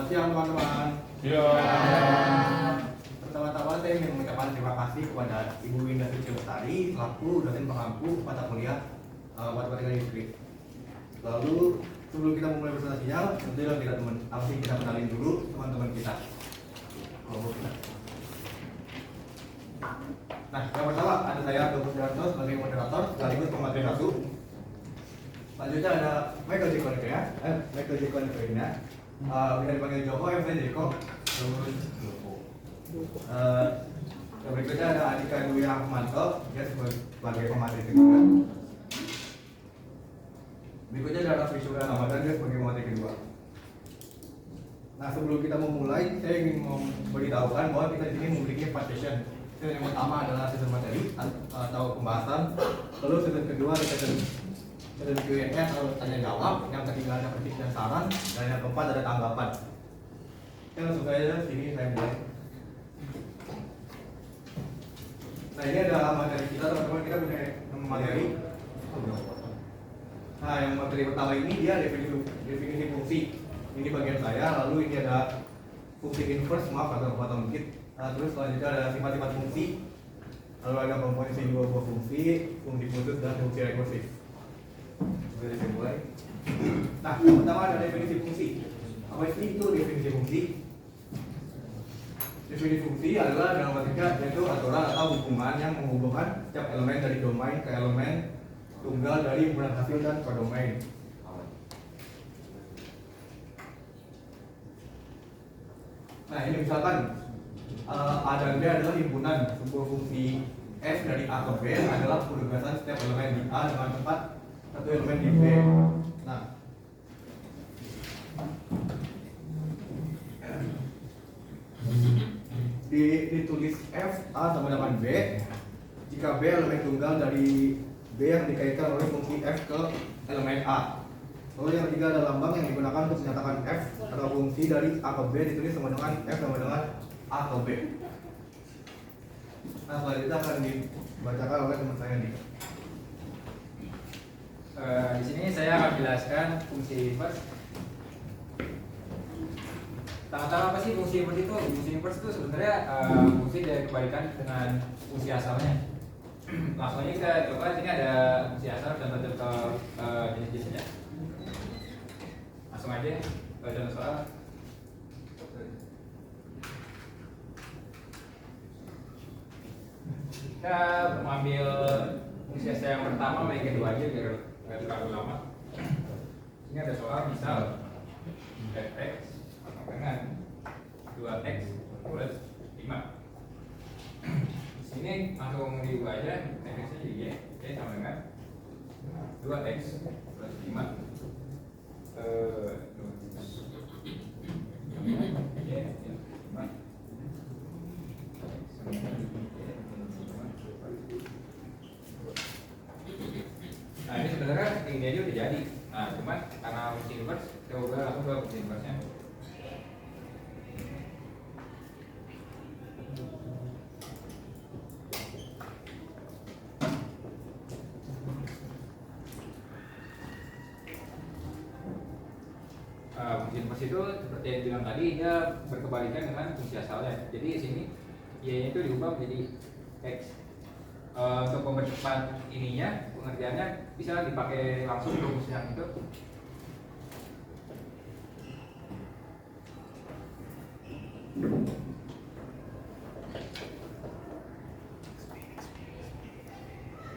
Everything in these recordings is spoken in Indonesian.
siang teman-teman. Ya. Pertama-tama saya ingin mengucapkan terima kasih kepada Ibu Winda Suci Lestari selaku dosen pengampu mata kuliah matematika listrik. Lalu sebelum kita memulai presentasinya, tentunya kita kenalin dulu teman-teman kita. Kelompok kita. Nah, yang pertama ada saya Dr. Sudarto sebagai moderator sekaligus pemateri satu. Selanjutnya ada Michael J. Konekina. Bisa dipanggil Joko, yang saya Jeko. Terus yang berikutnya ada Andika Dwi Rahmanto, dia sebagai pemateri kedua. Berikutnya ada Raffi Surya Ramadan, dia sebagai pemateri kedua. Nah, sebelum kita memulai, saya ingin memberitahukan bahwa kita di sini memiliki 4 session. Session yang pertama adalah session materi atau pembahasan. Lalu session kedua ada session Q&A atau tanya jawab. Yang ketiga ada kritik dan saran. Dan yang keempat ada tanggapan. Oke, langsung saja sini saya mulai. Nah, ini adalah materi kita, teman-teman. Kita punya materi. Nah, yang materi pertama ini dia definisi fungsi. Ini bagian saya. Lalu ini ada fungsi inverse, maaf atau dikit. Nah, terus selanjutnya ada sifat-sifat fungsi. Lalu ada komposisi dua buah fungsi khusus dan fungsi rekursif. Sudah saya mulai. Nah, yang pertama ada definisi fungsi. Apa itu definisi fungsi? Definisi fungsi adalah dalam matematika yaitu aturan atau hubungan yang menghubungkan setiap elemen dari domain ke elemen tunggal dari himpunan hasil dan kodomain. Nah, ini misalkan A dan B adalah himpunan sebuah fungsi f dari A ke B adalah penugasan setiap elemen di A dengan tempat satu elemen di B. Nah, ditulis f A sama dengan B jika B elemen tunggal dari B yang dikaitkan oleh fungsi f ke elemen A. Lalu yang ketiga ada lambang yang digunakan untuk menyatakan f atau fungsi dari A ke B ditulis sama dengan f sama dengan A ke B. Nah, selanjutnya akan dibacakan oleh teman saya nih. Di sini saya akan jelaskan fungsi inverse. Pertama-tama apa sih fungsi inverse itu? Fungsi inverse itu sebenarnya fungsi dari kebalikan dengan fungsi asalnya. Langsung aja kita coba. Ini ada fungsi asal contoh-contoh jenis-jenisnya. Langsung aja contoh soal. Kita mengambil fungsi asal yang pertama, yang kedua aja biar nggak terlalu lama. Ini ada soal misal fx sama dengan 2x plus 5. Sini langsung diubah aja, fx-nya jadi y sama dengan 2x plus 5. Nah, ini sebenarnya ini aja udah jadi. Nah, cuman karena fungsi inverse, kita ubah langsung ke fungsi inverse-nya. Fungsi inverse itu seperti yang bilang tadi, dia berkebalikan dengan fungsi asalnya. Jadi di sini y-nya itu diubah menjadi x. Untuk mempercepat ininya, pengerjaannya bisa dipakai langsung rumus yang itu.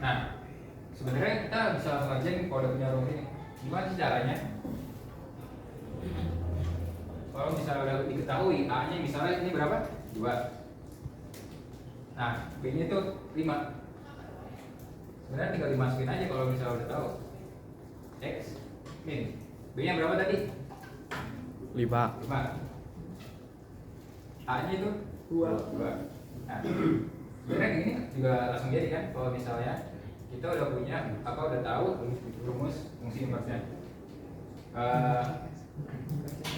Nah, sebenarnya kita bisa langsung aja nih kalau udah punya rumus ini. Gimana sih caranya? Kalau misalnya diketahui A-nya misalnya ini berapa? 2. Nah, B-nya itu 5. Sebenarnya tinggal dimasukin aja kalau misalnya udah tahu. X min. B-nya berapa tadi? 5. A-nya itu 2. Nah, sebenarnya ini juga langsung jadi kan kalau misalnya kita udah punya udah tahu rumus fungsi inverse-nya.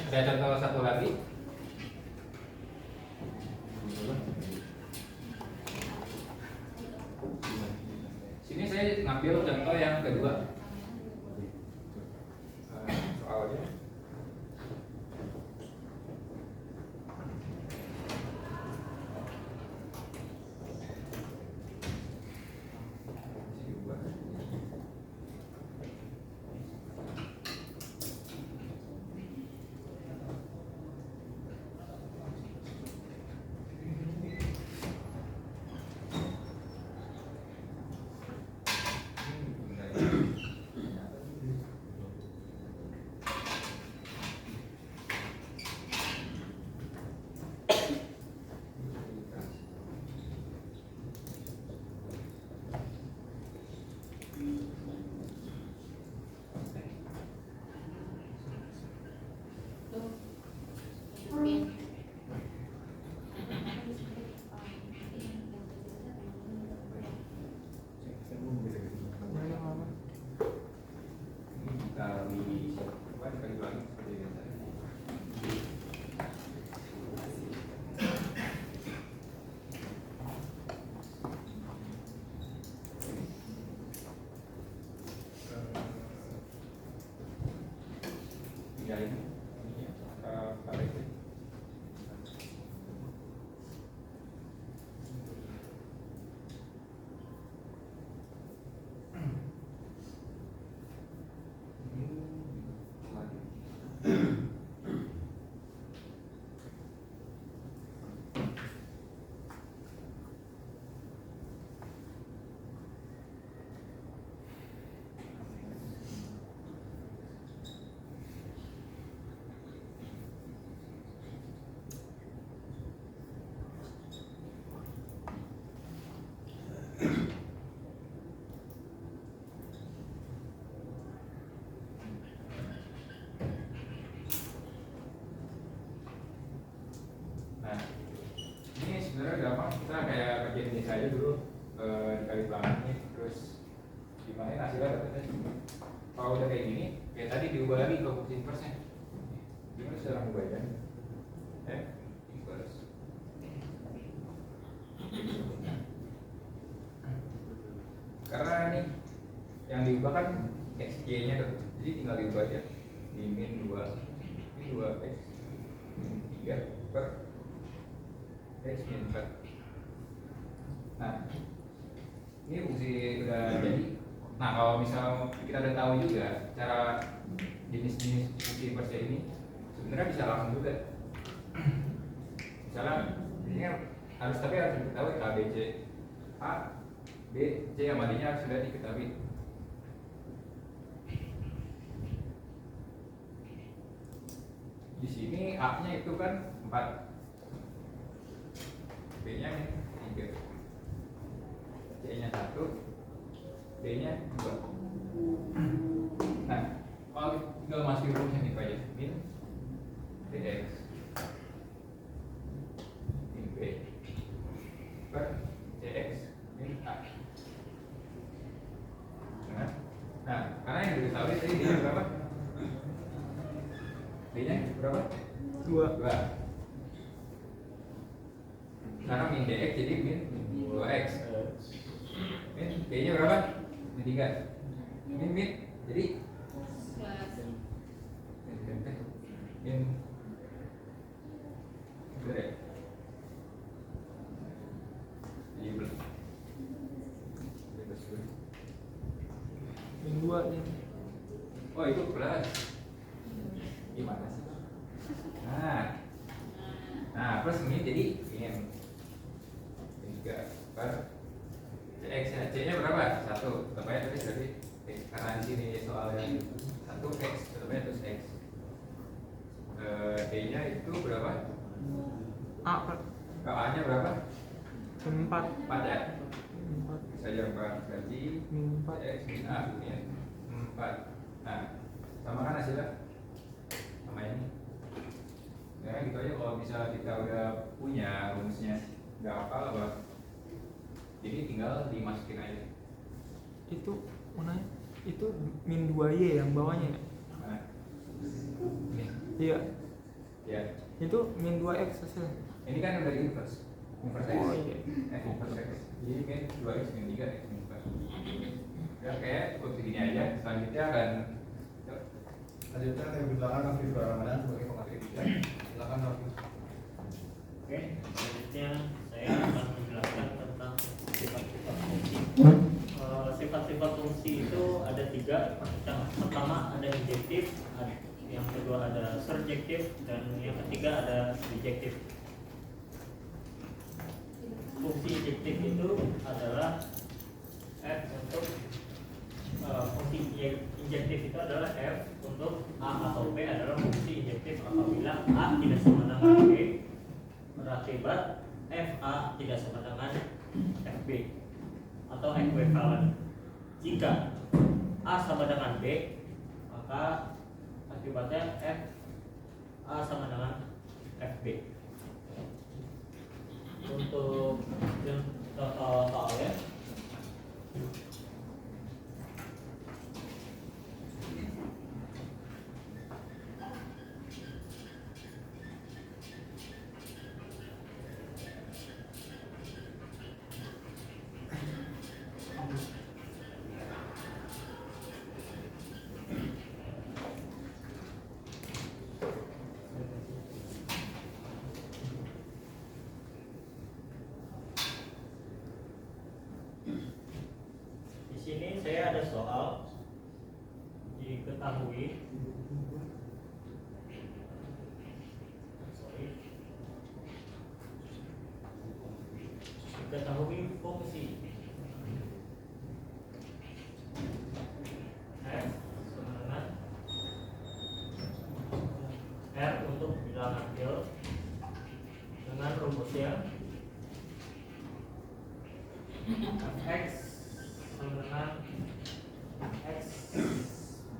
Saya contoh satu lagi. Sini saya ngambil contoh yang kedua. Soalnya dikali ulangi seperti biasa. Ya ini balik. Nah, ini sebenarnya gampang, kita kayak kerjain ini saja dulu, dikali pelanggannya, terus gimana hasilnya dapetnya. Kalau udah kayak gini, kayak tadi diubah lagi ke fungsi inverse-nya. Gimana cara mengubahnya? Inverse. Karena ini yang diubah kan xj-nya tuh, jadi tinggal diubah aja di min 2, ini 2x min 3 per x min 4. Nah, ini fungsi udah jadi. Nah, kalau misal kita udah tahu juga cara jenis-jenis fungsi inverse ini, sebenarnya bisa langsung juga. Misalnya ini harus diketahui A, B, C, A, B, C sama D-nya harus sudah diketahui. Di sini A-nya itu kan 4, B-nya 3, C-nya 1, D-nya 2. Nah, kalau tinggal masukin rumusnya itu aja, min dx min B per dx min A. Nah, karena yang diketahui tadi D-nya berapa? D-nya berapa? 2. Karena min dx jadi min 2x. Min D-nya berapa? Min 3. Min jadi min berapa? Min 2 ini. Oh, itu plus. Gimana sih? Nah plus min jadi min 3 per x. C-nya berapa? 1. Tetapnya tadi berarti x. Karena di sini soalnya 1x, tetapnya terus x. D-nya itu berapa? A per A-nya berapa? 4. 4 ya? Bisa aja 4 berarti Min 4. x min A min 4. Nah, sama kan hasilnya? Sama ini. Ya gitu aja. Kalau bisa kita udah punya rumusnya, nggak hafal apa, jadi tinggal dimasukin aja. Itu mana? Itu min 2y yang bawahnya ya? Nah, ini Iya. ya. Itu min 2x hasilnya. Ini kan udah inverse. Inverse x. Oh, iya. Inverse x. Jadi min 2x min 3 x min 4. Ya kayak begini aja. Selanjutnya akan Lanjutnya saya belakang Raffi Ramadan sebagai pemateri kita. Silakan Raffi. Oke, selanjutnya saya akan menjelaskan tentang sifat-sifat fungsi. Sifat-sifat fungsi itu ada 3. Yang pertama ada injektif, yang kedua ada surjektif, dan yang ketiga ada bijektif. Fungsi injektif itu adalah f untuk fungsi injektif itu adalah f untuk a atau b adalah fungsi injektif apabila a tidak sama dengan b berakibat fa tidak sama dengan fb atau ekuivalen. Jika a sama dengan b, maka akibatnya f a sama dengan fb. Untuk yang total ya, fungsi f sama dengan r untuk bilangan real dengan rumusnya fx sama dengan x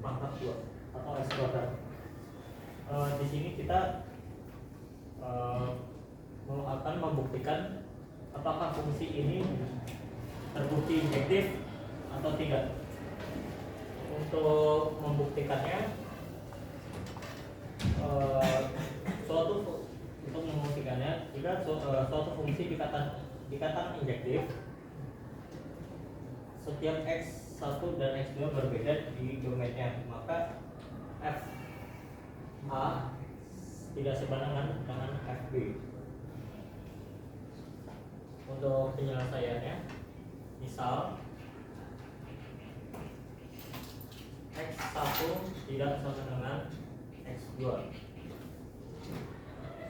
pangkat 2 atau x kuadrat. Di sini kita akan membuktikan apakah fungsi ini terbukti injektif atau tidak. Untuk membuktikannya, jika suatu fungsi dikatakan injektif, setiap x1 dan x2 berbeda di domainnya, maka f a tidak sebarengan dengan fb. Untuk penyelesaiannya, misal x1 tidak sama dengan x2,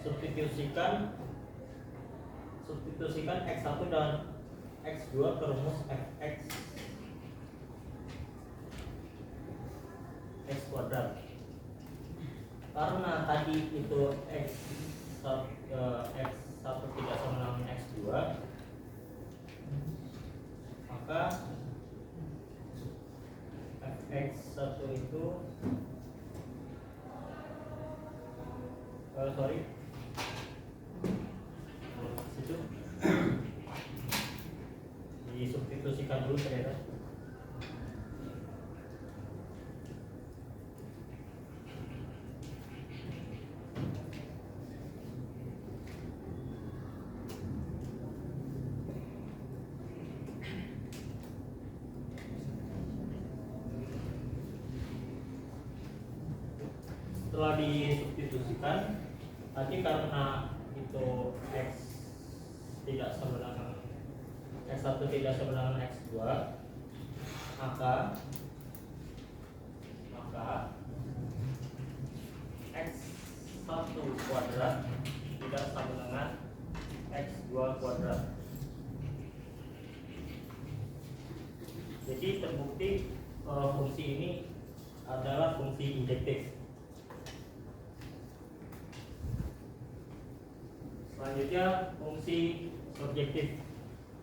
substitusikan x1 dan x2 ke rumus fx x kuadrat. Karena tadi itu x1 tidak sama dengan x2, maka fx1 itu situ disubstitusikan dulu ternyata. Setelah disubstitusikan, tadi karena itu x tidak sama dengan x1 tidak sama dengan x2, maka x1 kuadrat tidak sama dengan x2 kuadrat. Jadi terbukti fungsi ini adalah fungsi injektif. Selanjutnya fungsi subjektif.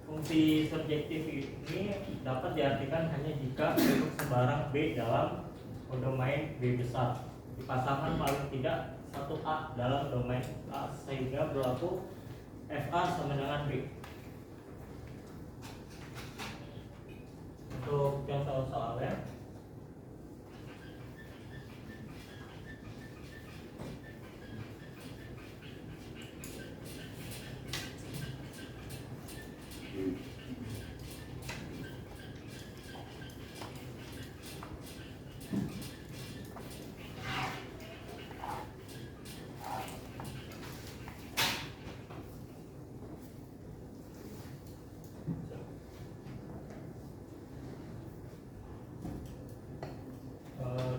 Fungsi subjektif ini dapat diartikan hanya jika untuk sebarang b dalam domain b besar dipasangkan paling tidak satu a dalam domain a sehingga berlaku fa sama dengan b. Untuk contoh soalnya,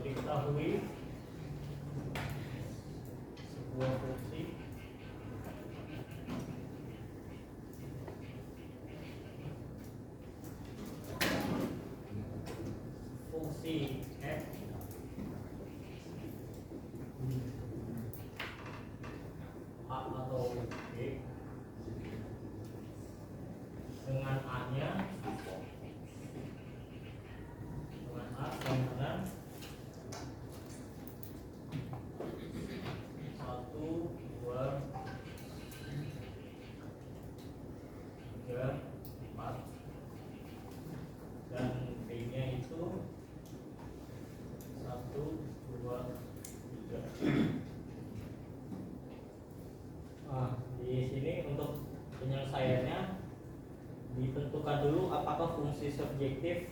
diketahui sebuah fungsi f a atau b dengan a-nya sama dengan 1, 2, 3, 4 dan b-nya itu 1, 2, 3. Di sini untuk penyelesaiannya ditentukan dulu apakah fungsi subjektif.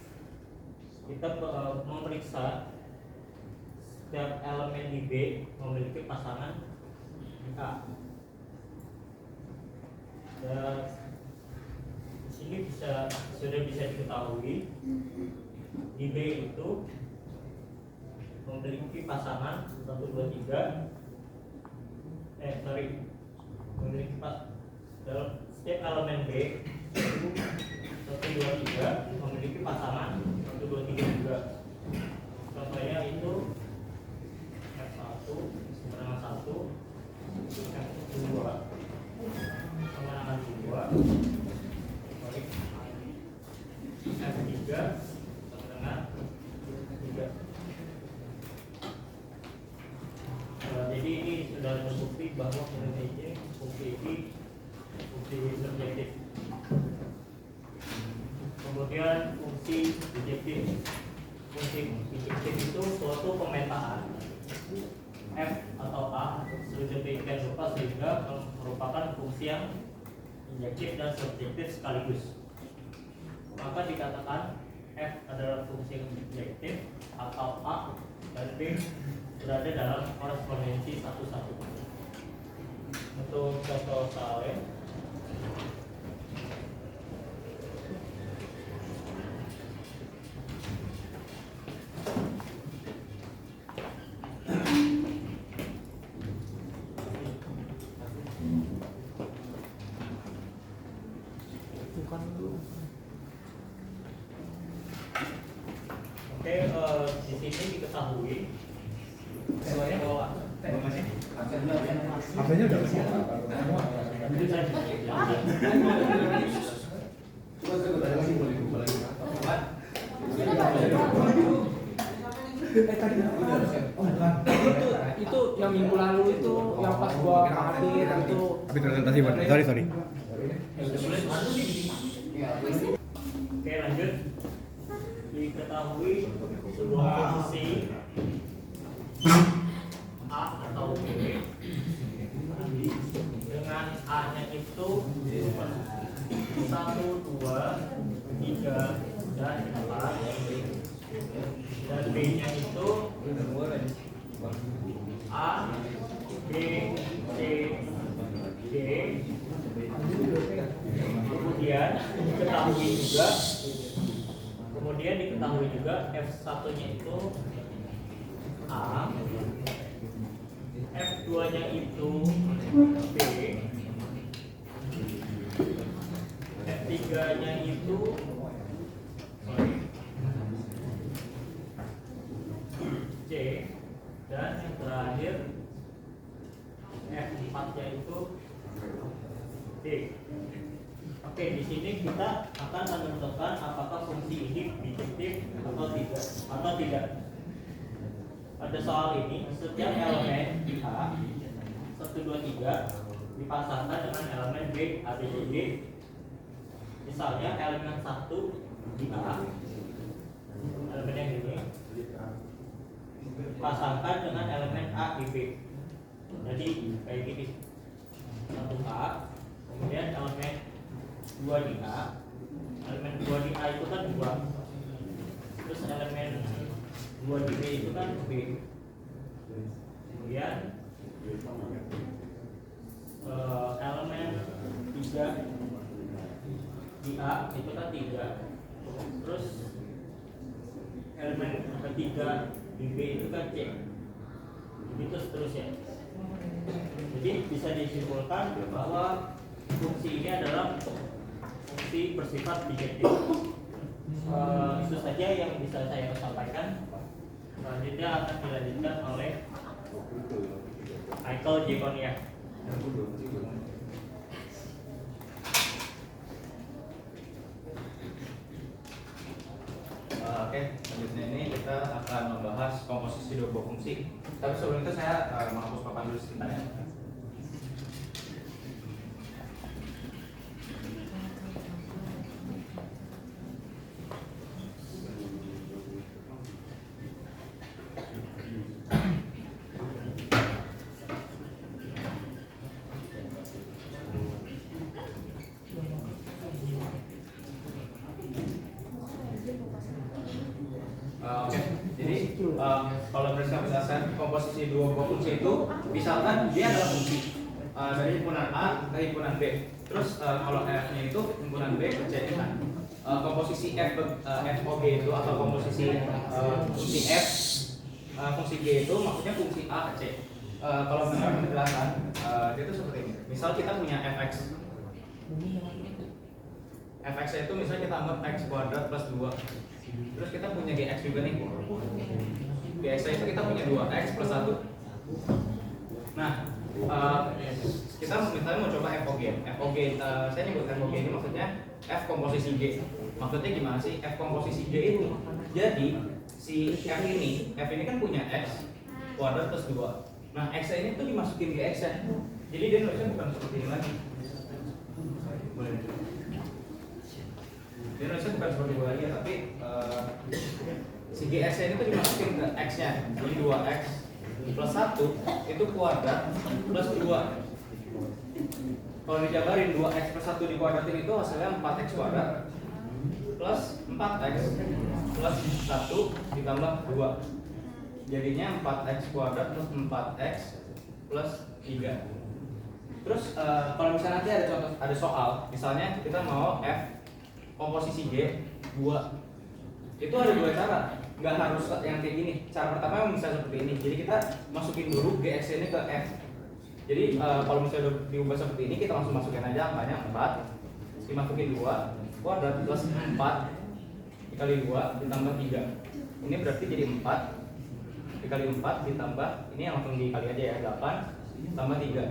Kita memeriksa setiap elemen di B memiliki pasangan A. Dan di sini sudah bisa diketahui di B itu memiliki pasangan 1, 2, 3. Memiliki dalam setiap elemen B itu 1, 2, 3 memiliki pasangan 1, 2, 3 juga. Contohnya itu F1 kemenangan 1, F2 kemenangan 2, F3 kemenangan 3. Jadi ini sudah terbukti bahwa fungsi ini fungsi subjektif. Kemudian fungsi objektif. Fungsi objektif itu suatu pemetaan f atau a sedemikian rupa sehingga merupakan fungsi yang injektif dan subjektif sekaligus. Maka dikatakan f adalah fungsi injektif atau a dan b berada dalam korespondensi satu-satu. Untuk contoh soalnya, bukan dulu. oke, di sini diketahui bahwa HP-nya udah masih. Coba saya tanya lagi boleh dibuka lagi. Oh bukan. Itu yang minggu lalu itu yang pas gua hadir itu. Tapi presentasi buat. Sorry. Oke, lanjut. Diketahui sebuah fungsi a atau b dengan a-nya itu 1, 2, 3 dan 4 dan b-nya itu a, b, c, d. Kemudian diketahui juga F1-nya itu A, F2-nya itu B, F3-nya itu C, dan yang terakhir F4-nya itu D. Oke, di sini kita akan menentukan apakah fungsi ini bijektif atau tidak. Pada soal ini, setiap elemen di A 1, 2, 3 dipasangkan dengan elemen B, A, B, C, D. Misalnya elemen 1 di A, elemen yang ini pasangkan dengan elemen A di B. Jadi kayak gini, 1A, kemudian elemen 2 di A, elemen 2 di A itu kan 2, terus elemen 2 di B itu kan B, kemudian elemen 3 di A itu kan 3, terus elemen ketiga di B itu kan C, begitu seterusnya. Jadi bisa disimpulkan bahwa fungsi ini adalah fungsi bersifat bijektif. Itu saja yang bisa saya sampaikan. Selanjutnya akan dilanjutkan oleh Michael Jekonia. Oke, selanjutnya ini kita akan membahas komposisi dua buah fungsi. Tapi sebelum itu saya menghapus papan dulu sebentar ya. Oke, jadi kalau berdasarkan penjelasan komposisi dua buah fungsi itu, misalkan dia adalah fungsi dari himpunan A ke himpunan B. Terus kalau F-nya itu himpunan B ke C kan. Komposisi FOG itu atau komposisi fungsi F, fungsi G itu maksudnya fungsi A ke C. Kalau berdasarkan penjelasan itu seperti ini. Misal kita punya fx. fx itu misalnya kita anggap x kuadrat plus 2. Terus kita punya gx juga nih. Gx itu kita punya 2x plus 1. Nah, kita misalnya mau coba FOG. Saya nyebut FOG ini maksudnya F komposisi G. Maksudnya gimana sih F komposisi G itu? Jadi si F ini kan punya x kuadrat plus 2. Nah, x ini tuh dimasukin GX nya. Jadi dia nulisnya bukan seperti ini lagi. Dia nulisnya bukan seperti ini lagi ya, tapi si GX nya ini tuh dimasukin ke x nya. Jadi 2x plus 1 itu kuadrat plus 2. Kalau dijabarin 2x plus 1 dikuadratin itu hasilnya 4x kuadrat plus 4x plus 1 ditambah 2. Jadinya 4x kuadrat plus 4x plus 3. Terus kalau misalnya nanti ada contoh, ada soal, misalnya kita mau f komposisi G 2. Itu ada dua cara. Nggak harus yang kayak gini. Cara pertama yang bisa seperti ini. Jadi kita masukin dulu GX ini ke F. Jadi kalau misalnya diubah seperti ini, kita langsung masukin aja angkanya 4 dimasukin 2 kuadrat plus 4 dikali 2 ditambah 3. Ini berarti jadi 4 dikali 4 ditambah, ini yang langsung dikali aja ya, 8 tambah 3.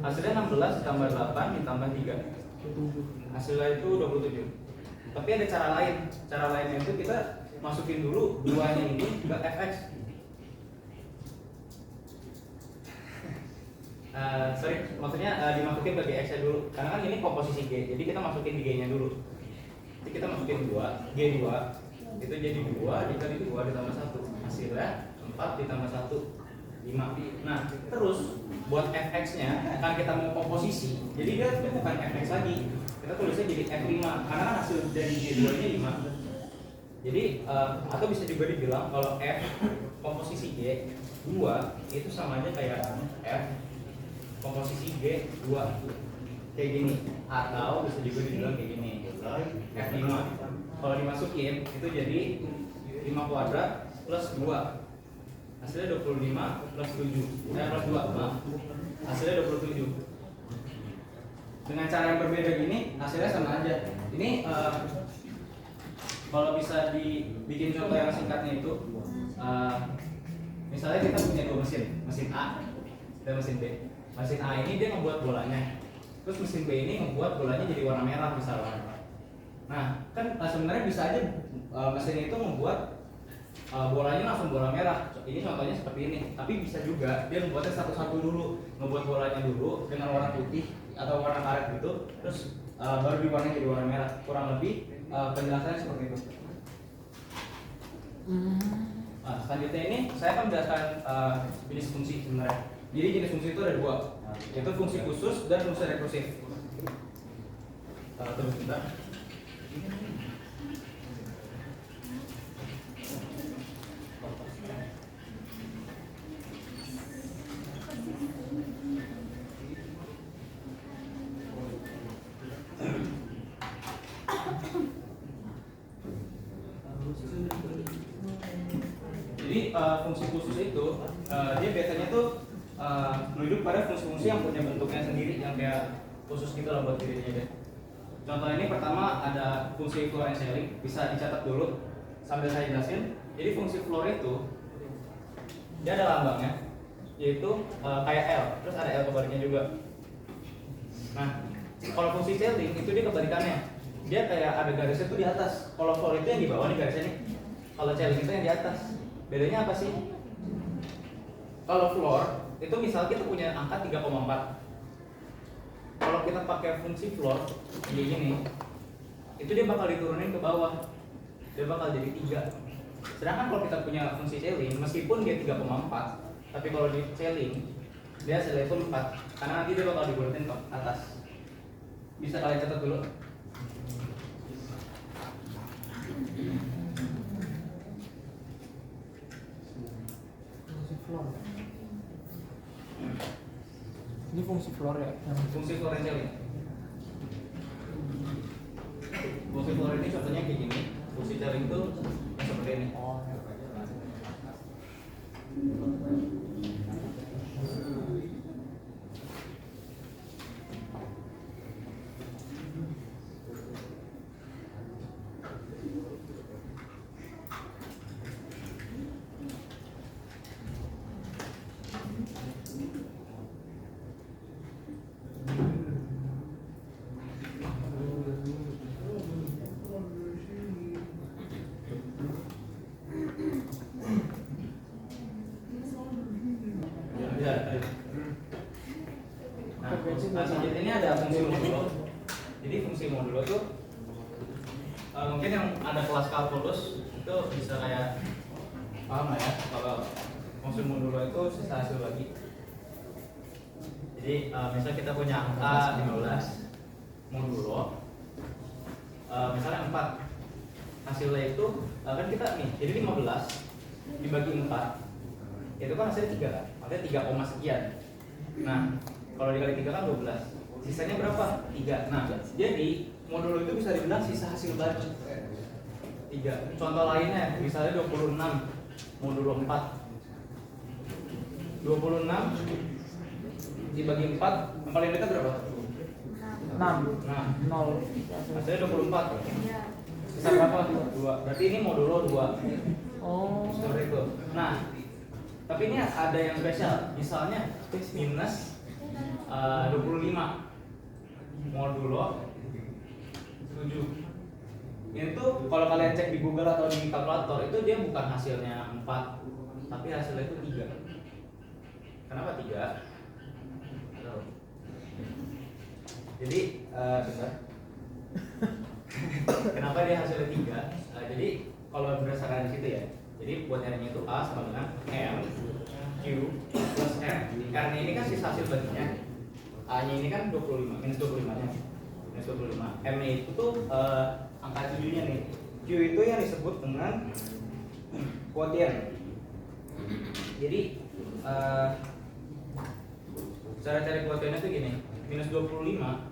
Hasilnya 16 ditambah 8 ditambah 3. Hasilnya itu 27. Tapi ada cara lain. Cara lainnya itu kita masukin dulu 2-nya ini ke fx. Maksudnya dimasukin ke gx nya dulu. Karena kan ini komposisi g, jadi kita masukin di g-nya dulu. Jadi kita masukin 2, g2 itu jadi 2 dikali 2 ditambah 1. Hasilnya 4 ditambah 1 5. Nah, terus buat fx-nya kan kita mau komposisi. Jadi dia bukan fx lagi. Kita tulisnya jadi f5 karena kan hasil dari g2-nya 5. Jadi atau bisa juga dibilang kalau f komposisi g 2 itu sama aja kayak f komposisi G2 kayak gini, atau bisa juga dibilang kayak gini F5. Kalau dimasukin itu jadi 5 kuadrat plus 2, hasilnya 25 plus 7 plus 2, maaf, hasilnya 27. Dengan cara yang berbeda gini hasilnya sama aja. Ini kalau bisa dibikin contoh yang singkatnya itu misalnya kita punya dua mesin A dan mesin B. Mesin A ini dia membuat bolanya, terus mesin B ini membuat bolanya jadi warna merah misalnya. Nah, kan sebenarnya bisa aja mesin itu membuat bolanya langsung bola merah. Ini contohnya seperti ini. Tapi bisa juga dia membuatnya satu-satu dulu, membuat bolanya dulu dengan warna putih atau warna karet gitu, terus baru diwarnai jadi warna merah. Kurang lebih penjelasannya seperti itu. Nah, selanjutnya ini saya akan menjelaskan jenis fungsi sebenarnya. Jadi jenis fungsi itu ada dua, yaitu fungsi khusus dan fungsi rekursif. Terus sebentar. Jadi fungsi khusus itu dia biasanya tuh merujuk pada fungsi-fungsi yang punya bentuknya sendiri yang kayak khusus gitu lah buat dirinya deh. Contoh ini pertama ada fungsi floor and ceiling, bisa dicatat dulu sambil saya jelasin. Jadi fungsi floor itu dia ada lambangnya, yaitu kayak L, terus ada L kebaliknya juga. Nah, kalau fungsi ceiling itu dia kebalikannya, dia kayak ada garisnya tuh di atas. Kalau floor itu yang di bawah nih garisnya nih. Kalau ceiling itu yang di atas. Bedanya apa sih? Kalau floor itu misal kita punya angka 3,4. Kalau kita pakai fungsi floor kayak gini, itu dia bakal diturunin ke bawah. Dia bakal jadi 3. Sedangkan kalau kita punya fungsi ceiling, meskipun dia 3,4, tapi kalau di ceiling dia hasilnya itu 4, karena nanti dia bakal dibulatin ke atas. Bisa kalian catat dulu. Ini fungsi floor ya? Fungsi floor and ceiling. Fungsi floor ini contohnya kayak gini. Fungsi ceiling itu seperti ini. Oh, ya. Bisa. Nah, selanjutnya ini ada fungsi modulo. Jadi fungsi modulo tuh mungkin yang ada kelas kalkulus itu bisa kayak paham lah ya kalau fungsi modulo itu sisa hasil bagi. Jadi misal kita punya angka 15 modulo misalnya 4, hasilnya itu kan kita nih, jadi 15 dibagi 4 itu kan hasilnya 3 kan, artinya 3, sekian. Nah kalau dikali 3 kan 12, sisanya berapa? 3. Nah jadi modulo itu bisa dibilang sisa hasil bagi 3. Contoh lainnya misalnya 26 modulo 4, 26 dibagi 4, yang paling dekat berapa? 6 Nah, 0 hasilnya 24. Sisa berapa? 2. Berarti ini modulo 2. oh Seperti itu. Nah, tapi ini ada yang spesial. Misalnya minus 25 modulo 7. Ini tuh kalau kalian cek di Google atau di kalkulator itu dia bukan hasilnya 4, tapi hasilnya itu 3. Kenapa 3? Jadi bentar. Kenapa dia hasilnya 3? Jadi kalau berdasarkan di situ ya. Jadi buat nyarinya itu A sama dengan M Q plus M. Karena ini kan sisa hasil baginya. A-nya ini kan 25, minus 25-nya. Minus 25. M-nya itu tuh angka 7-nya nih. Q itu yang disebut dengan quotient. Jadi cara cari quotientnya tuh gini. Minus 25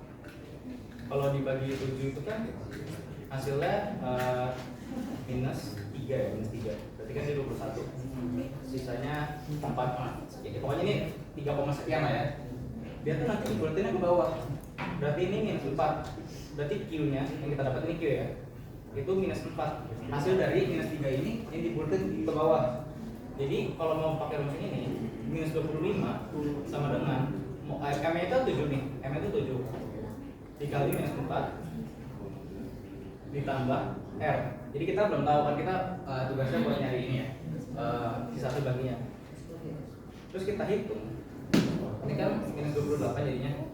kalau dibagi 7 itu kan hasilnya minus 3 ya, minus 3. Berarti kan dia 21. Sisanya 4. Pokoknya ini 3, sekian lah ya. Dia tuh nanti dibuletinnya ke bawah. Berarti ini minus 4. Berarti Q-nya yang kita dapat ini Q ya. Itu minus 4. Hasil dari minus 3 ini yang dibuletin ke bawah. Jadi kalau mau pakai rumus ini minus 25 sama dengan M-nya itu 7 nih. M-nya itu 7 dikali minus 4 ditambah R. Jadi kita belum tahu kan, kita tugasnya buat nyari ini ya, sisa hasil baginya. Terus kita hitung. Ini kan minus 28 jadinya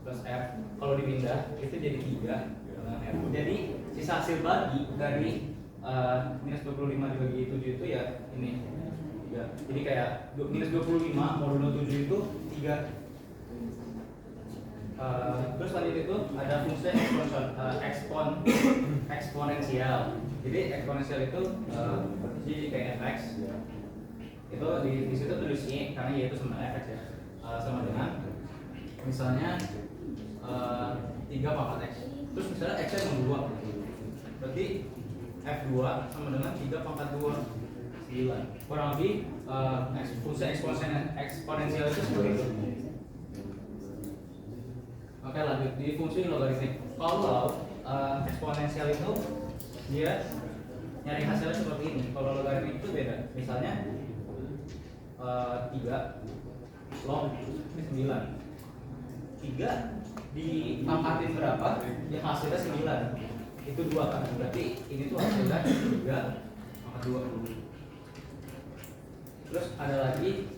plus R. Kalau dipindah itu jadi 3 dengan R. Jadi sisa hasil bagi dari minus 25 dibagi 7 itu ya ini 3. Jadi kayak minus 25 modulo 7 itu 3. Terus lanjut itu ada fungsi eksponensial. Jadi eksponensial itu jadi kayak fx. Itu di situ tulis y karena y itu sama fx ya. Sama dengan misalnya 3 pangkat x. Terus misalnya x-nya mau 2. Berarti f2 sama dengan 3 pangkat 2 9. Kurang lebih fungsi eksponensial itu seperti itu. Oke, lanjut di fungsi logaritmik. Kalau eksponensial itu dia nyari hasilnya seperti ini. Kalau logaritmik itu beda. Misalnya 3 log 9. 3 dipangkatin berapa? Ya hasilnya 9. Itu 2 kan. Berarti ini tuh hasilnya 3 pangkat 2. Terus ada lagi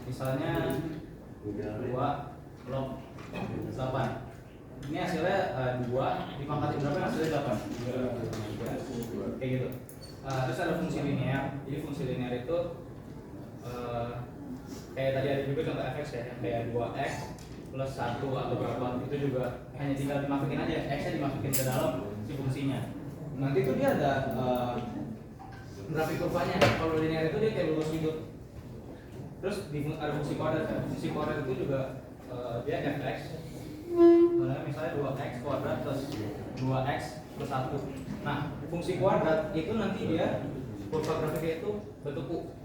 misalnya 2 log 8. Ini hasilnya 2 dipangkatin berapa? Hasilnya 8. Kayak gitu. Terus ada fungsi linear. Jadi fungsi linear itu kayak tadi ada juga contoh fx ya, kayak 2x plus 1 atau berapa. Itu juga hanya tinggal dimasukin aja, x-nya dimasukin ke dalam si fungsinya. Nanti itu dia ada grafik kurvanya. Kalau linear itu dia kayak lurus gitu. Terus ada fungsi kuadrat kan. Fungsi kuadrat itu juga dia fx. Misalnya 2x kuadrat plus 2x plus 1. Nah, fungsi kuadrat itu nanti dia kurva grafiknya itu bentuk U.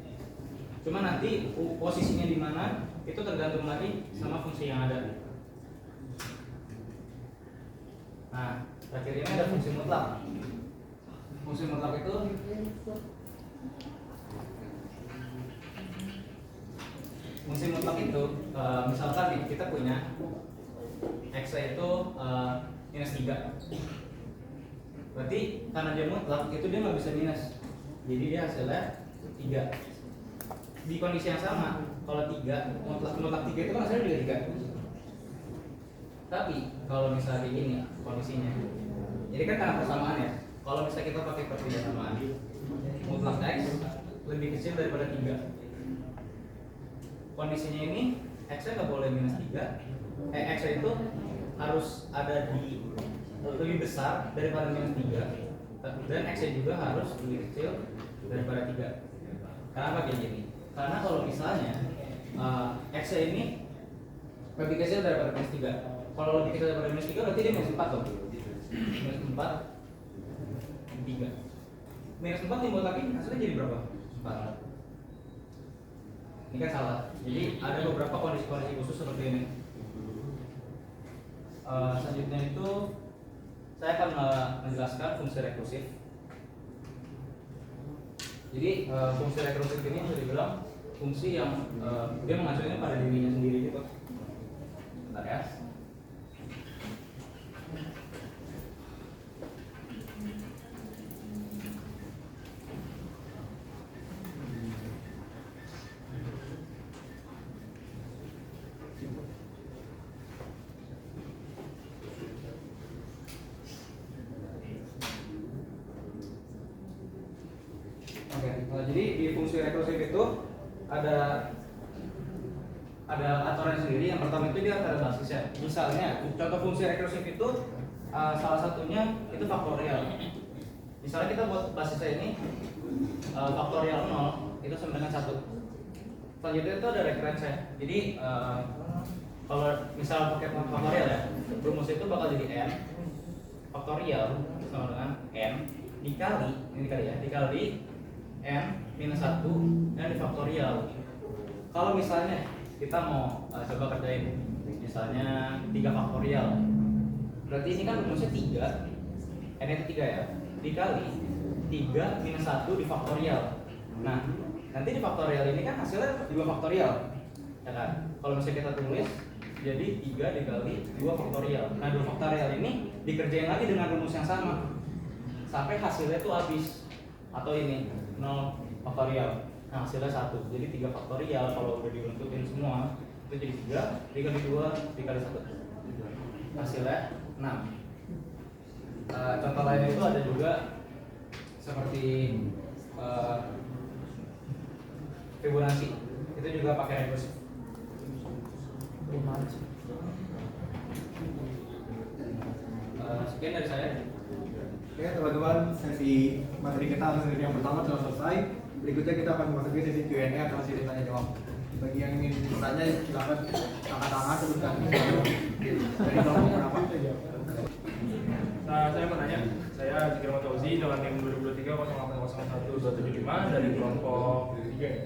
Cuma nanti posisinya di mana itu tergantung lagi sama fungsi yang ada. Nah, terakhir ini ada fungsi mutlak. Fungsi mutlak itu misalkan nih kita punya x itu minus 3. Berarti karena dia mutlak itu dia nggak bisa minus. Jadi dia hasilnya 3. di kondisi yang sama, kalau 3 mutlak 3 itu kan hasilnya juga 3. Tapi kalau misalnya kayak gini kondisinya, jadi kan karena persamaan ya. Kalau misalnya kita pakai persamaan, mutlak x lebih kecil daripada 3. Kondisinya ini x-nya nggak boleh minus 3. X-nya itu harus ada di lebih besar daripada minus 3. Dan x-nya juga harus lebih kecil daripada 3. Kenapa kayak gini? Karena kalau misalnya x-nya ini lebih kecil daripada minus 3. Kalau lebih kecil daripada minus 3 berarti dia minus 4 dong. Minus 4 3. Minus 4 timbul lagi hasilnya jadi berapa? 4. Ini kan salah. Jadi ada beberapa kondisi-kondisi khusus seperti ini. Selanjutnya itu saya akan menjelaskan fungsi rekursif. Jadi fungsi rekursif ini bisa dibilang fungsi yang dia mengacunya pada dirinya sendiri gitu. Bentar ya. Jadi di fungsi rekursif itu ada aturan sendiri. Yang pertama itu dia ada basisnya. Misalnya contoh fungsi rekursif itu salah satunya itu faktorial. Misalnya kita buat basisnya ini faktorial 0 itu sama dengan 1. Selanjutnya itu ada rekurensinya. Jadi kalau misal pakai faktorial ya, rumus itu bakal jadi n faktorial sama dengan n dikali dikali n minus 1 dan difaktorial. Kalau misalnya kita mau coba kerjain misalnya 3 faktorial, berarti ini kan rumusnya 3, n itu 3 ya, dikali 3 minus 1 difaktorial. Nah nanti difaktorial ini kan hasilnya 2 faktorial ya kan. Kalau misalnya kita tulis jadi 3 dikali 2 faktorial. Nah 2 faktorial ini dikerjain lagi dengan rumus yang sama sampai hasilnya tuh habis, atau ini 0 faktorial. Nah hasilnya 1, jadi 3 faktorial. Kalau udah dibentukin semua itu jadi 3 dikali 2 dikali 1 hasilnya 6. Contoh lain itu ada juga seperti Fibonacci, itu juga pakai rekursif. Sekian dari saya. Oke teman-teman, sesi materi kita sesi yang pertama telah selesai. Berikutnya kita akan memasuki sesi Q&A atau sesi tanya jawab. Bagi yang ingin bertanya silakan angkat tangan sebutkan dari kelompok berapa. Nah, saya mau nanya, saya Zikir Matauzi dengan NIM 2023-0801-275 dari kelompok 3 ya?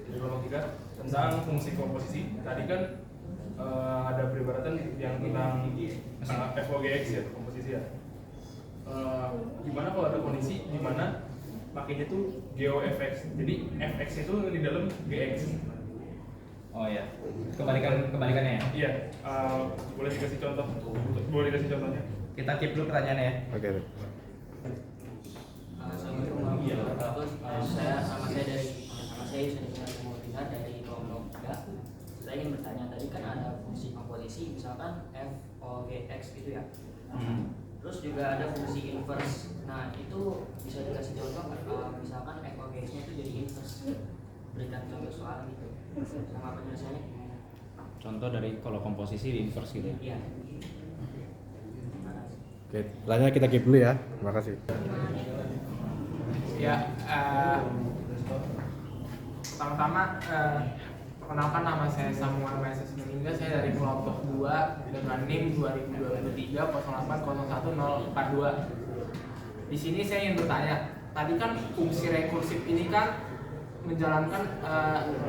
Dari kelompok 3 tentang fungsi komposisi. Tadi kan ada peribaratan yang tentang FOGX ya, komposisi ya. Gimana kalau ada kondisi di mana pakainya tuh GOFX, jadi FX itu di dalam GX. Oh ya, kebalikannya ya? Iya, boleh dikasih contoh? Boleh dikasih contohnya? Kita keep dulu pertanyaannya ya. Oke. Saya Yusuf dari kelompok 3. Saya ingin bertanya, tadi kan ada fungsi komposisi misalkan FOGX gitu ya. Terus juga ada fungsi inverse. Nah itu bisa dikasih contoh misalkan FOGX-nya itu jadi inverse. Berikan contoh soal gitu sama penjelasannya. Contoh dari kalau komposisi di inverse gitu ya. Iya. Oke, pertanyaan kita keep dulu ya. Terima kasih. Ya, pertama-tama perkenalkan, nama saya Samuel Meses Meningga, saya dari kelompok 2 dengan NIM 2023-011042. Di sini saya ingin bertanya, tadi kan fungsi rekursif ini kan menjalankan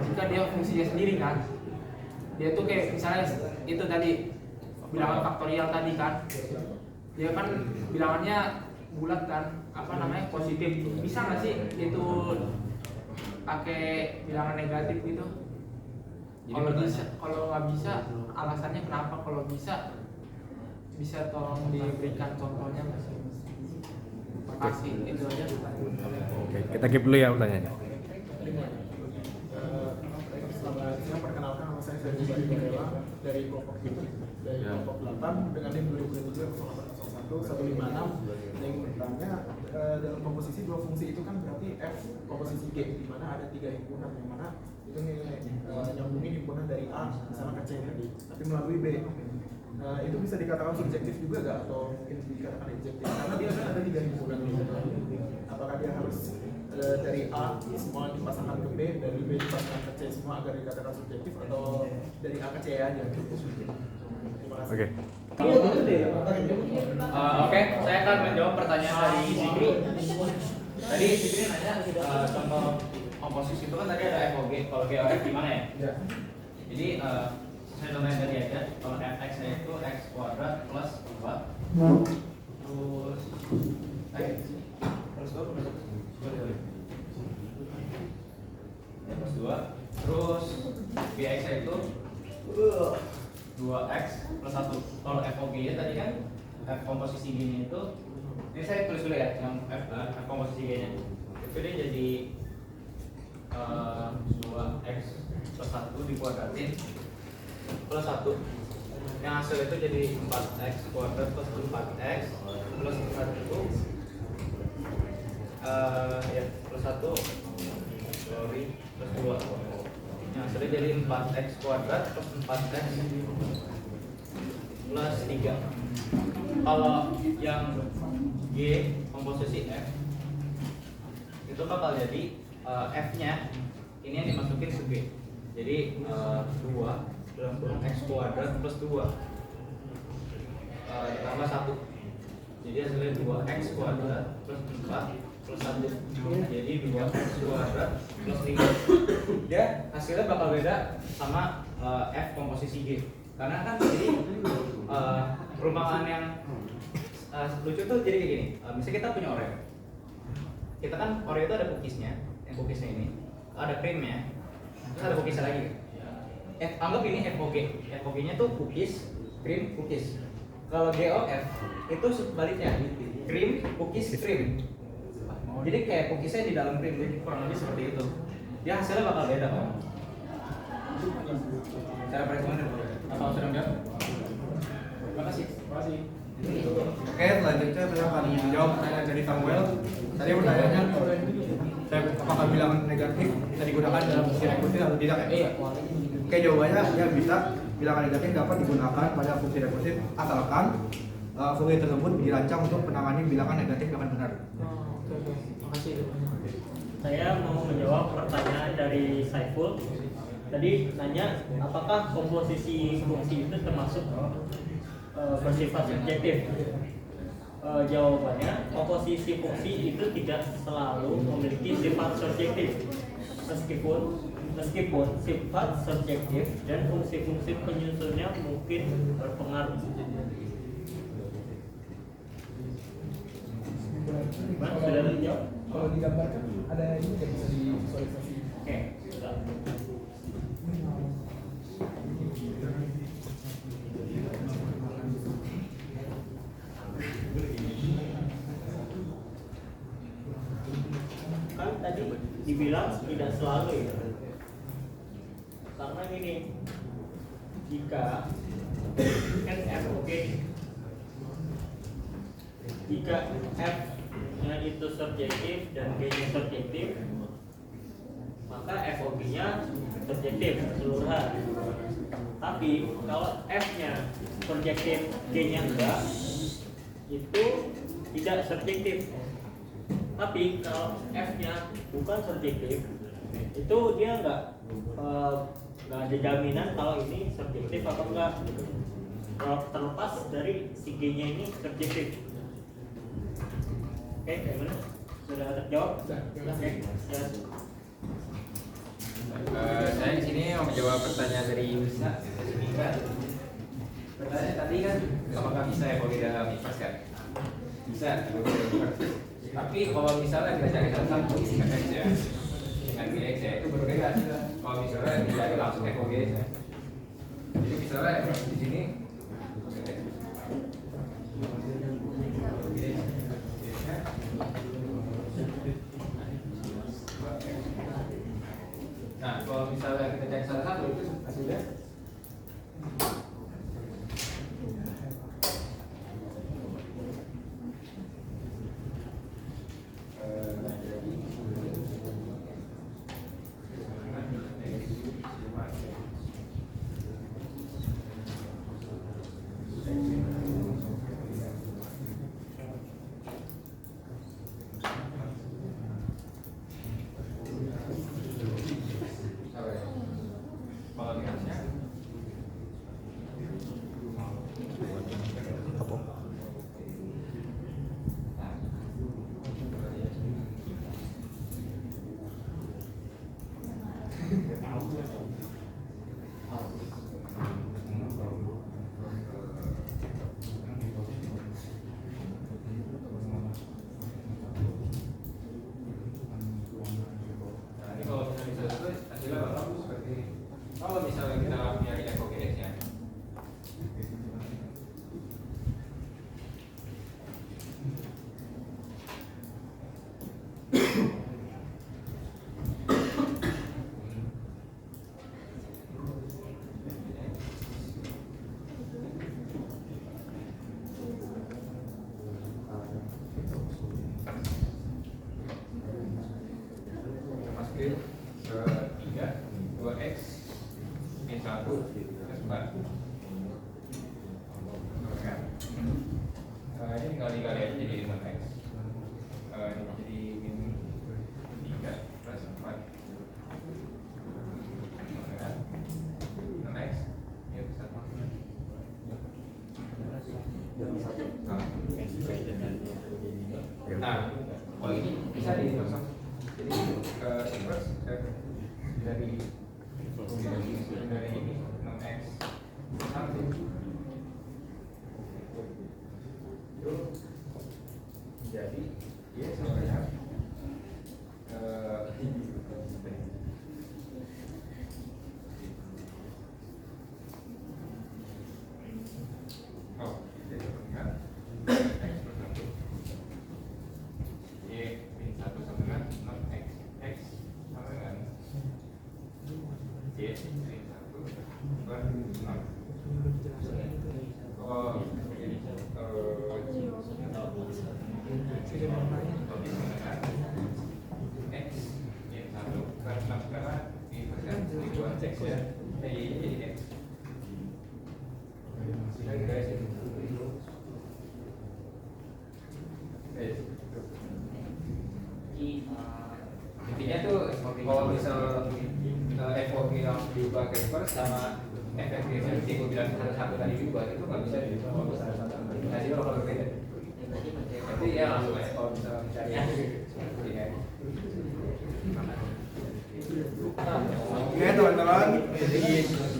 jika dia fungsinya sendiri kan, dia tuh kayak misalnya itu tadi bilangan faktorial tadi kan, dia kan bilangannya bulat kan, apa namanya, positif. Bisa nggak sih itu pakai bilangan negatif gitu? Kalau bisa, kalau nggak bisa, alasannya kenapa? Kalau bisa tolong diberikan contohnya Mas. Terima kasih, itu aja. Oke, kita keep dulu ya pertanyaannya. Varela dari kelompok kelompok 8 dengan NIM 2027-0801-156 yang bertanya dalam komposisi dua fungsi itu kan berarti F komposisi G di mana ada 3 himpunan yang mana itu nyambungin himpunan dari A misalnya ke C tadi tapi melalui B. Itu bisa dikatakan subjektif juga nggak atau mungkin dikatakan objektif karena dia kan ada 3 himpunan gitu. Apakah dia harus dari A semua dipasangkan ke B, dari B dipasangkan ke C semua agar dikatakan subjektif atau dari A ke C aja gitu. Terima kasih. Oke. Oke, saya akan menjawab pertanyaan dari Zikri. Tadi Zikri nanya contoh komposisi itu kan tadi ada FOG, kalau GOF gimana ya? Jadi saya contohin tadi aja, kalau fx nya itu x kuadrat plus 2 terus bx nya itu 2x plus 1. Kalau FOG nya tadi kan F komposisi G nya itu, ini saya tulis dulu ya yang F komposisi G nya itu dia jadi 2x plus 1 dikuadratin plus 1 yang hasil itu jadi 4x kuadrat plus 4x plus 1 ya plus 1 sorry plus 2 yang hasilnya jadi 4x kuadrat plus 4x plus 3. Kalau yang G komposisi F itu bakal jadi F nya ini yang dimasukin ke G jadi 2 dalam kurung x kuadrat plus 2 ditambah 1 jadi hasilnya 2x kuadrat plus 4 plus 1 jadi 2x kuadrat plus 5 dia hasilnya bakal beda sama F komposisi G karena kan jadi perumpamaan yang lucu tuh jadi kayak gini. Misalnya kita punya Oreo, kita kan Oreo itu ada cookiesnya, yang cookiesnya ini ada krimnya, terus ada cookiesnya lagi. Anggap ini FOG, FOG nya tuh cookies, krim, cookies. Kalau GOF itu sebaliknya, krim, cookies, krim. Jadi kayak cookiesnya di dalam krim, jadi kurang lebih seperti itu. Dia hasilnya bakal beda kan? Cara perhitungannya apa sudah menjawab? Terima kasih. Oke, selanjutnya saya akan menjawab pertanyaan dari Samuel. Tadi pertanyaannya, apakah bilangan negatif bisa digunakan dalam fungsi rekursif atau tidak ya? Iya. Oke, jawabannya ya bisa. Bilangan negatif dapat digunakan pada fungsi rekursif asalkan fungsi tersebut dirancang untuk menangani bilangan negatif dengan benar. Makasih. Saya mau menjawab pertanyaan dari Saiful. Tadi nanya apakah komposisi fungsi itu termasuk bersifat subjektif. Jawabannya komposisi fungsi itu tidak selalu memiliki sifat subjektif meskipun sifat subjektif dan fungsi-fungsi penyusunnya mungkin berpengaruh. Gimana? Sudah dijawab? Kalau digambarkan ada ini nggak bisa divisualisasi? Oke, sudah. Kan tadi dibilang tidak selalu ya. Karena gini, jika kan FOG, jika F nya itu subjektif dan G nya subjektif, maka FOG nya subjektif keseluruhan. Tapi kalau F nya subjektif, G nya enggak, itu tidak subjektif. Tapi kalau F nya bukan subjektif, itu dia nggak ada jaminan kalau ini subjektif atau enggak, terlepas dari si G nya ini subjektif. Oke, gimana? Sudah terjawab? Oke, ya. Saya di sini mau menjawab pertanyaan dari Yusa. Pertanyaan tadi kan apakah bisa ya kalau dalam inverse kan? Bisa, tapi kalau misalnya kita cari tentang fungsi fx ya dengan gx ya itu berbeda. Kalau misalnya dicari langsung FOG ya. Jadi misalnya di sini nah kalau misalnya kita cari salah satu itu hasilnya Nah, ini kalau misalnya bisa itu hasilnya bakal seperti ini. Kalau misalnya kita nyari FOGX nya, masukin ke 3, 2x, min 1, plus 4. Ini tinggal dikali aja jadi 5x. Ini jadi min 3 plus 4. 6x, ini bisa. Nah, oh ini bisa dikosong. Jadi inverse dari ini 6x 1. Jadi ya sebenarnya oh jadi ingat x plus 1 y min 1 sama dengan 6x x sama dengan y min 1 per 6. Oh jadi x y 1 per 6 karena ini persen ribuan x ya. Y jadi x. Sudah guys. Intinya tuh kalau misal FOG yang diubah ke inverse sama efektivitas yang gue bilang satu tadi diubah itu nggak bisa diubah ke satu. Nah jadi kalau berbeda, tapi ya langsung aja kalau bisa mencari seperti ini. Oke teman-teman, jadi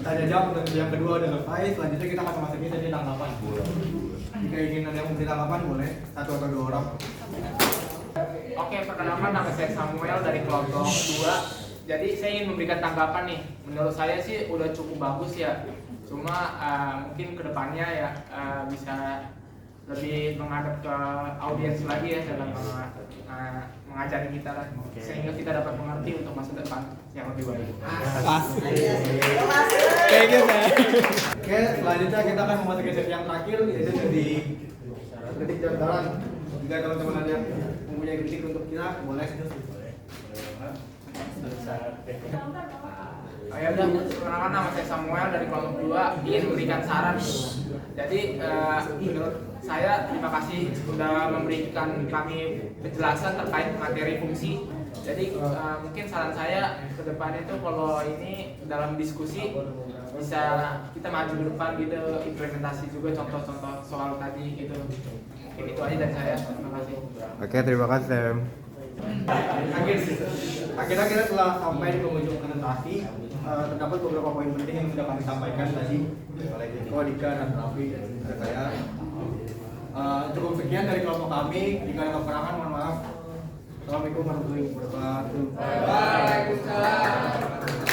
tanya jawab untuk yang kedua udah selesai. Selanjutnya kita akan masukin tadi tanggapan. Jika ingin ada yang memberi tanggapan boleh 1 atau 2 orang. Oke, perkenalkan nama saya Samuel dari kelompok 2. Jadi saya ingin memberikan tanggapan nih. Menurut saya sih udah cukup bagus ya. Cuma mungkin kedepannya ya bisa lebih menghadap ke audiens lagi ya dalam mengajari kita lah, sehingga kita dapat mengerti untuk masa depan yang lebih baik. Kayak gitu ya. Oke, selanjutnya kita akan memasuki sesi yang terakhir, yaitu jadi kritik jabatan. Jika teman-teman ada yang mempunyai kritik untuk kita, boleh. Ya udah, perkenalkan nama saya Samuel dari kelompok 2, ingin memberikan saran. Jadi menurut saya terima kasih sudah memberikan kami penjelasan terkait materi fungsi. Jadi mungkin saran saya ke depan itu kalau ini dalam diskusi bisa kita maju ke depan gitu, implementasi juga contoh-contoh soal tadi gitu. Mungkin itu aja dari saya. Terima kasih. Oke, terima kasih Sam. Akhirnya kita telah sampai di penghujung presentasi. Terdapat beberapa poin penting yang sudah kami sampaikan tadi oleh Jeko, Dika, dan Raffi dan saya. Cukup sekian dari kelompok kami. Jika ada kekurangan mohon maaf. Assalamualaikum warahmatullahi wabarakatuh. Waalaikumsalam.